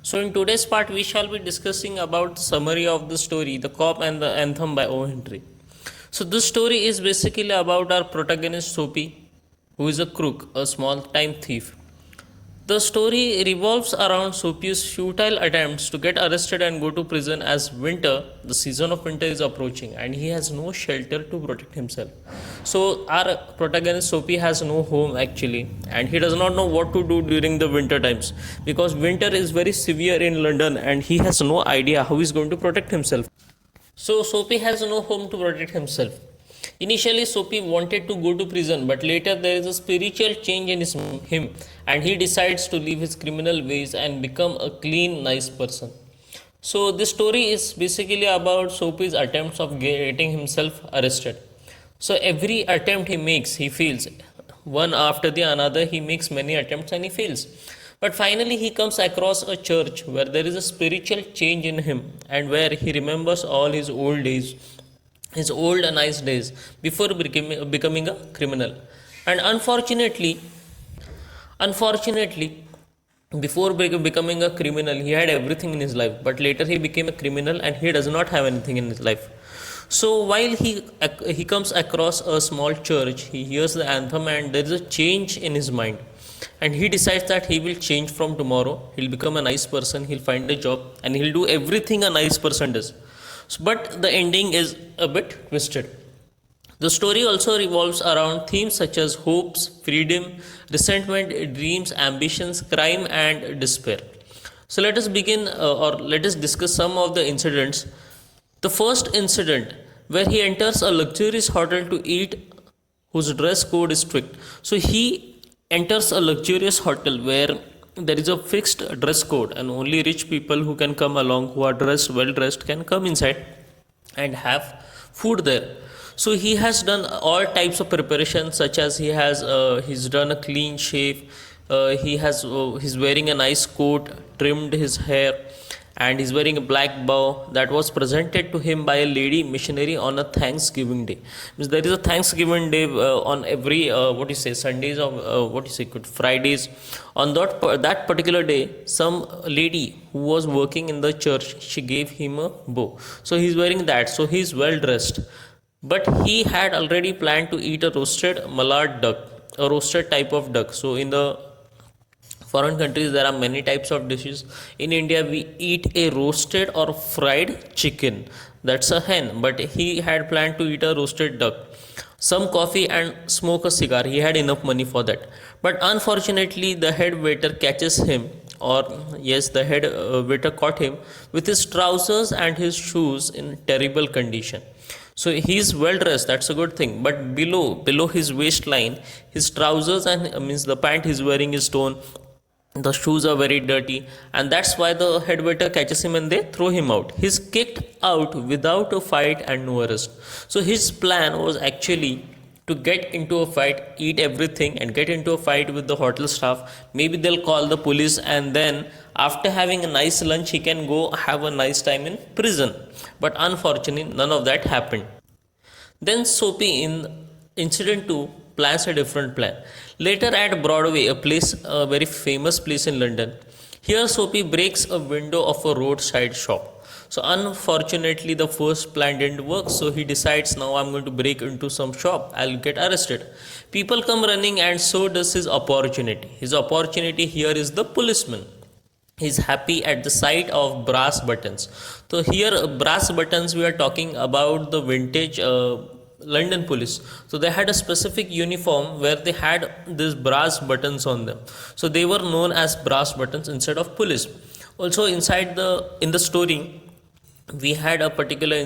So in today's part, we shall be discussing about the summary of the story, The Cop and the Anthem by O. Henry. So this story is basically about our protagonist Soapy, who is a crook, a small-time thief. The story revolves around Soapy's futile attempts to get arrested and go to prison as winter, the season of winter is approaching, and he has no shelter to protect himself. So our protagonist Soapy has no home actually, and he does not know what to do during the winter times because winter is very severe in London, and he has no idea how he's going to protect himself. So Soapy has no home to protect himself. Initially, Soapy wanted to go to prison, but later there is a spiritual change in him, and he decides to leave his criminal ways and become a clean, nice person. So this story is basically about Soapy's attempts of getting himself arrested. So every attempt he makes, he fails. One after the another, he makes many attempts and he fails. But finally, he comes across a church where there is a spiritual change in him and where he remembers all his old days, his old nice days before becoming a criminal. And unfortunately, before becoming a criminal, he had everything in his life, but later he became a criminal and he does not have anything in his life. So while he comes across a small church, he hears the anthem and there is a change in his mind, and he decides that he will change from tomorrow. He'll become a nice person, he'll find a job, and he'll do everything a nice person does. But the ending is a bit twisted. The story also revolves around themes such as hopes, freedom, resentment, dreams, ambitions, crime, and despair. So let us begin or let us discuss some of the incidents. The first incident, where he enters a luxurious hotel to eat, whose dress code is strict. So he enters a luxurious hotel where there is a fixed dress code, and only rich people who can come along, who are dressed well dressed, can come inside and have food there. So he has done all types of preparations, such as he's done a clean shave, he's wearing a nice coat, trimmed his hair, and he's wearing a black bow that was presented to him by a lady missionary on a Thanksgiving day. Means there is a Thanksgiving day on every what you say Sundays or what you say Good Fridays. On that particular day, some lady who was working in the church, she gave him a bow. So he's wearing that. So he's well dressed, but he had already planned to eat a roasted mallard duck, a roasted type of duck. So in the foreign countries there are many types of dishes. In India we eat a roasted or fried chicken, that's a hen, but he had planned to eat a roasted duck, some coffee, and smoke a cigar. He had enough money for that. But unfortunately, the head waiter catches him, or yes, the head waiter caught him with his trousers and his shoes in terrible condition. So he's well dressed, that's a good thing, but below his waistline, his trousers and means the pant he's wearing is torn, the shoes are very dirty, and that's why the head waiter catches him and they throw him out. He's kicked out without a fight and no arrest. So his plan was actually to get into a fight, eat everything, and get into a fight with the hotel staff. Maybe they'll call the police, and then after having a nice lunch, he can go have a nice time in prison. But unfortunately, none of that happened. Then Soapy in incident 2 plans a different plan. Later at Broadway, a very famous place in London, here Soapy breaks a window of a roadside shop. So unfortunately, the first plan didn't work. So he decides, now I'm going to break into some shop. I'll get arrested. People come running, and so does his opportunity. His opportunity here is the policeman. He's happy at the sight of brass buttons. So here, brass buttons, we are talking about the vintage London police. So they had a specific uniform where they had these brass buttons on them. So they were known as brass buttons instead of police. Also in the story, we had a particular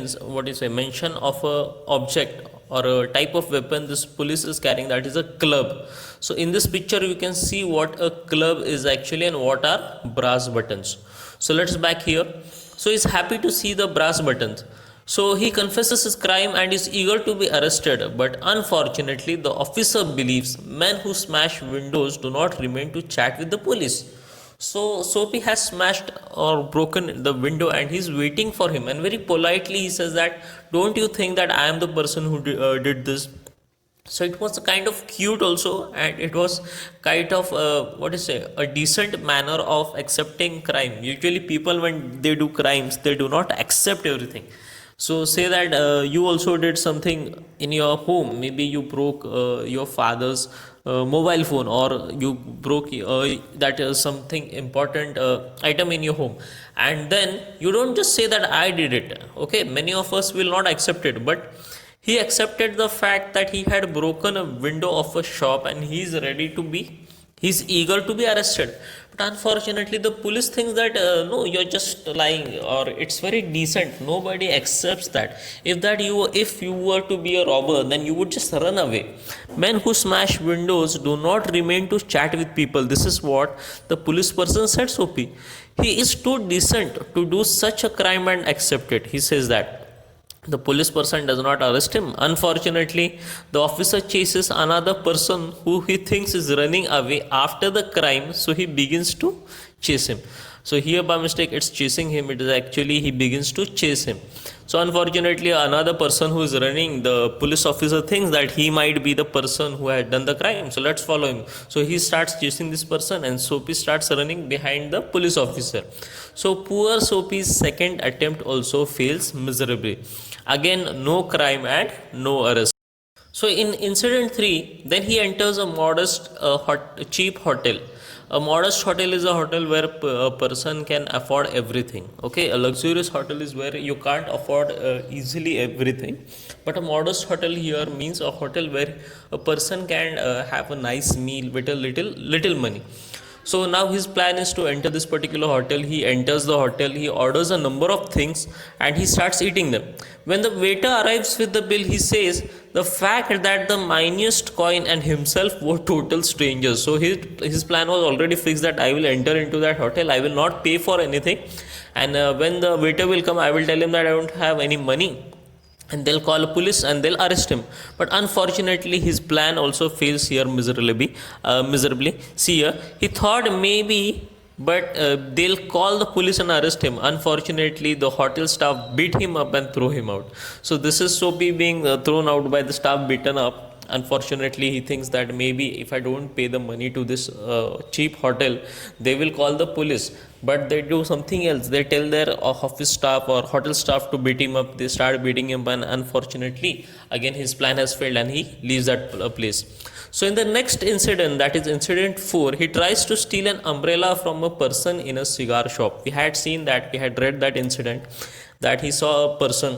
mention of a object or a type of weapon this police is carrying, that is a club. So in this picture you can see what a club is actually and what are brass buttons. So let's back here. So he's happy to see the brass buttons. So he confesses his crime and is eager to be arrested, but unfortunately the officer believes men who smash windows do not remain to chat with the police. So Soapy has smashed or broken the window and he's waiting for him, and very politely he says that, don't you think that I am the person who did this? So it was kind of cute also, and it was kind of what is say a decent manner of accepting crime. Usually people when they do crimes they do not accept everything. So say that you also did something in your home, maybe you broke your father's mobile phone, or you broke that is something important item in your home, and then you don't just say that I did it. Okay, many of us will not accept it, but he accepted the fact that he had broken a window of a shop, and he's eager to be arrested. But unfortunately, the police thinks that no, you're just lying, or it's very decent. Nobody accepts that. If you were to be a robber, then you would just run away. Men who smash windows do not remain to chat with people. This is what the police person said, Sophie. He is too decent to do such a crime and accept it. He says that the police person does not arrest him. Unfortunately, the officer chases another person who he thinks is running away after the crime, so he begins to chase him. So here by mistake it's chasing him, it is actually he begins to chase him. So unfortunately another person who is running, the police officer thinks that he might be the person who had done the crime, so let's follow him. So he starts chasing this person, and Soapy starts running behind the police officer. So poor Soapy's second attempt also fails miserably. Again, no crime and no arrest. So in incident 3, then he enters a modest, cheap hotel. A modest hotel is a hotel where a person can afford everything. Okay, a luxurious hotel is where you can't afford easily everything. But a modest hotel here means a hotel where a person can have a nice meal with a little money. So now his plan is to enter this particular hotel. He enters the hotel, he orders a number of things, and he starts eating them. When the waiter arrives with the bill, he says the fact that the minest coin and himself were total strangers. So his plan was already fixed that I will enter into that hotel, I will not pay for anything, and when the waiter will come, I will tell him that I don't have any money, and they'll call a police and they'll arrest him. But unfortunately his plan also fails here miserably. See here, he thought maybe, but they'll call the police and arrest him. Unfortunately the hotel staff beat him up and throw him out. So this is Soapy being thrown out by the staff, beaten up. Unfortunately he thinks that maybe if I don't pay the money to this cheap hotel, they will call the police. But they do something else, they tell their office staff or hotel staff to beat him up. They start beating him, and unfortunately again his plan has failed and he leaves that place. So in the next incident, that is incident 4, he tries to steal an umbrella from a person in a cigar shop. We had seen that, we had read that incident, that he saw a person,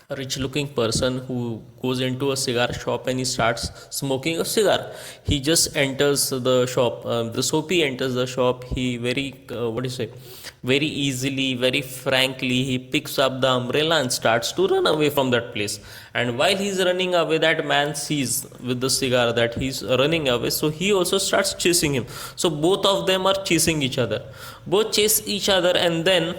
a rich looking person, who goes into a cigar shop and he starts smoking a cigar. He just enters the shop, the Soapy enters the shop. He very very easily, very frankly, he picks up the umbrella and starts to run away from that place. And while he's running away, that man sees with the cigar that he's running away, so he also starts chasing him. So both of them are chasing each other, both chase each other, and then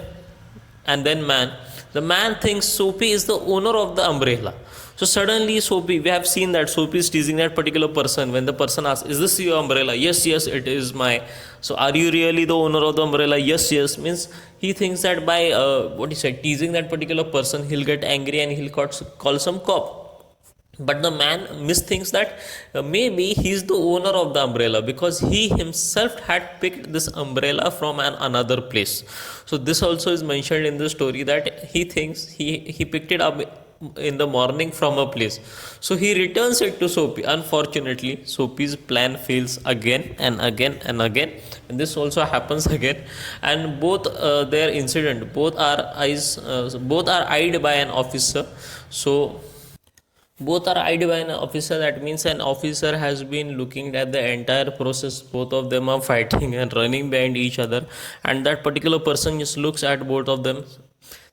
the man thinks Soapy is the owner of the umbrella. So suddenly Soapy, we have seen that Soapy is teasing that particular person. When the person asks, is this your umbrella? Yes, yes, it is my. So are you really the owner of the umbrella? Yes, yes. Means he thinks that by teasing that particular person, he'll get angry and he'll call some cop. But the man misthinks that maybe he's the owner of the umbrella, because he himself had picked this umbrella from another place. So this also is mentioned in the story, that he thinks he picked it up in the morning from a place. So he returns it to Soapy. Unfortunately Soapy's plan fails again and again and again, and this also happens again. And both their incident, both are eyed by an officer. So both are eyed by an officer, that means an officer has been looking at the entire process. Both of them are fighting and running behind each other, and that particular person just looks at both of them.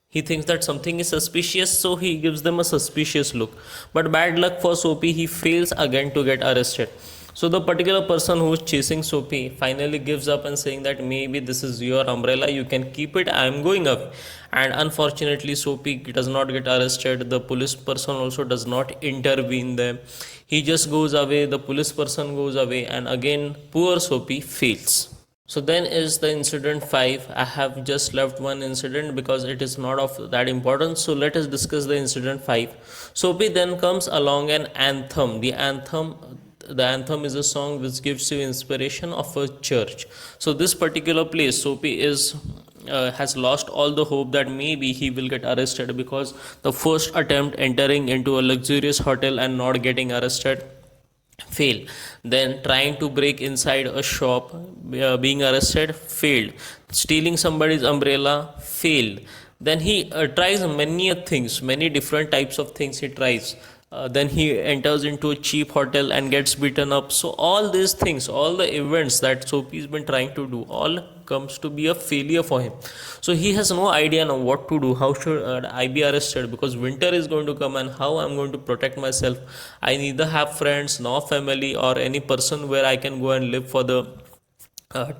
He thinks that something is suspicious, so he gives them a suspicious look. But bad luck for Soapy, he fails again to get arrested. So the particular person who is chasing Soapy finally gives up and saying that maybe this is your umbrella, you can keep it, I am going away. And unfortunately Soapy does not get arrested. The police person also does not intervene there. He just goes away, the police person goes away, and again poor Soapy fails. So then is the incident 5. I have just left one incident because it is not of that importance. So let us discuss the incident 5. Soapy then comes along an anthem. The anthem is a song which gives you inspiration of a church. So this particular place, Soapy is has lost all the hope that maybe he will get arrested, because the first attempt entering into a luxurious hotel and not getting arrested fail, then trying to break inside a shop, being arrested, failed, stealing somebody's umbrella, failed, then he tries many different types of things he tries. Then he enters into a cheap hotel and gets beaten up. So all these things, all the events that Soapy's been trying to do, all comes to be a failure for him. So he has no idea now what to do. How should I be arrested, because winter is going to come, and how I'm going to protect myself? I neither have friends nor family or any person where I can go and live for the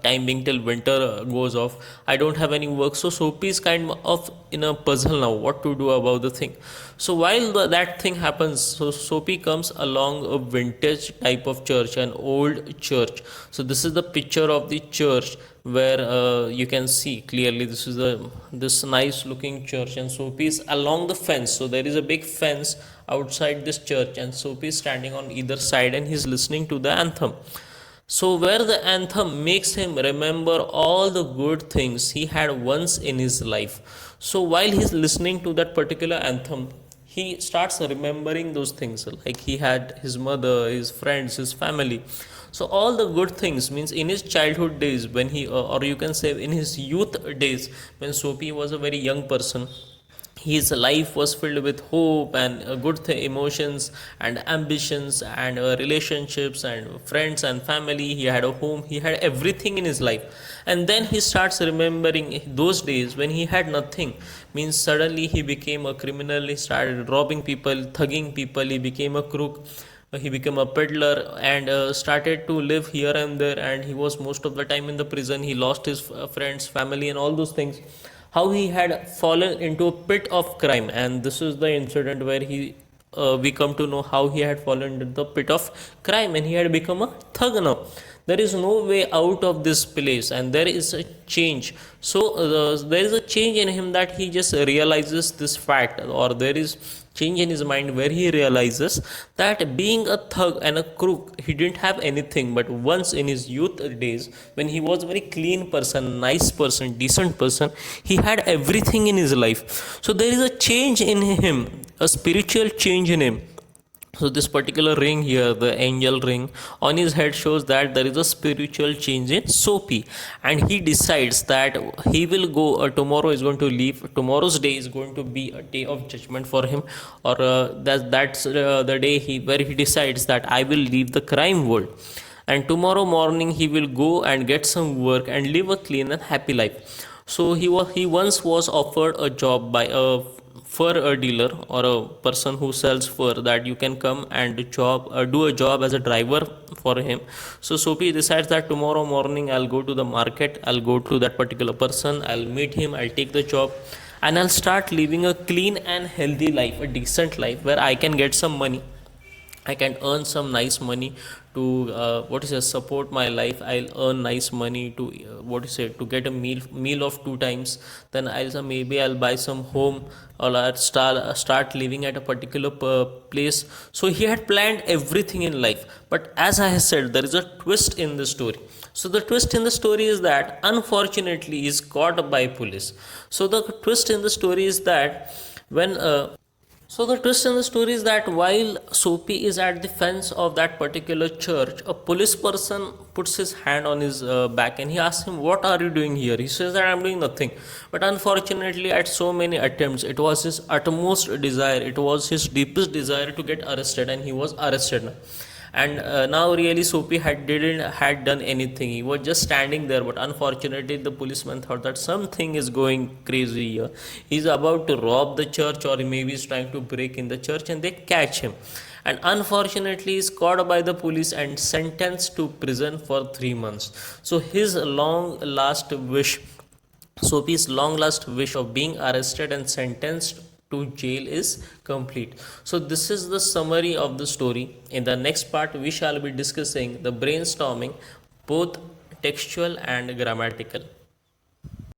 time being till winter goes off. I don't have any work. So Soapy is kind of in a puzzle now what to do about the thing. So while that thing happens, so Soapy comes along a vintage type of church, an old church. So this is the picture of the church where you can see clearly this is this nice looking church, and Soapy is along the fence. So there is a big fence outside this church, and Soapy is standing on either side and he's listening to the anthem. So, where the anthem makes him remember all the good things he had once in his life. So, while he's listening to that particular anthem, he starts remembering those things, like he had his mother, his friends, his family. So, all the good things means in his childhood days, when he, or you can say in his youth days, when Soapy was a very young person, his life was filled with hope and emotions and ambitions and relationships and friends and family. He had a home, he had everything in his life. And then he starts remembering those days when he had nothing. Means suddenly he became a criminal, he started robbing people, thugging people, he became a crook, he became a peddler, and started to live here and there, and he was most of the time in the prison. He lost his friends, family, and all those things. How he had fallen into a pit of crime, and this is the incident where he we come to know how he had fallen into the pit of crime, and he had become a thug now. There is no way out of this place, and there is a change. So there is a change in him, that he just realizes this fact, or there is change in his mind where he realizes that being a thug and a crook, he didn't have anything. But once in his youth days, when he was a very clean person, nice person, decent person, he had everything in his life. So there is a change in him, a spiritual change in him. So this particular ring here, the angel ring on his head, shows that there is a spiritual change in Soapy, and he decides that he will go, tomorrow is going to leave, tomorrow's day is going to be a day of judgment for him, or that's the day where he decides that I will leave the crime world, and tomorrow morning he will go and get some work and live a clean and happy life. So he once was offered a job by a fur dealer, or a person who sells fur, that you can come and do a job as a driver for him. So Soapy decides that tomorrow morning I'll go to the market, I'll go to that particular person, I'll meet him, I'll take the job, and I'll start living a clean and healthy life, a decent life where I can get some money, I can earn some nice money to support my life. I'll earn nice money to to get a meal of two times. Then maybe I'll buy some home, or I'll start living at a particular place. So he had planned everything in life. But as I have said, there is a twist in the story. So the twist in the story is that unfortunately he is caught by police. So the twist in the story is that when so the twist in the story is that while Soapy is at the fence of that particular church, a police person puts his hand on his back, and he asks him, "What are you doing here?" He says that I'm doing nothing. But unfortunately, at so many attempts, it was his utmost desire, it was his deepest desire to get arrested, and he was arrested now. And now really Soapy had done anything. He was just standing there, but unfortunately the policeman thought that something is going crazy here. He's about to rob the church, or maybe he's trying to break in the church, and they catch him. And unfortunately he's caught by the police and sentenced to prison for 3 months. So his long last wish, Soapy's long last wish of being arrested and sentenced to jail is complete. So this is the summary of the story. In the next part we shall be discussing the brainstorming, both textual and grammatical.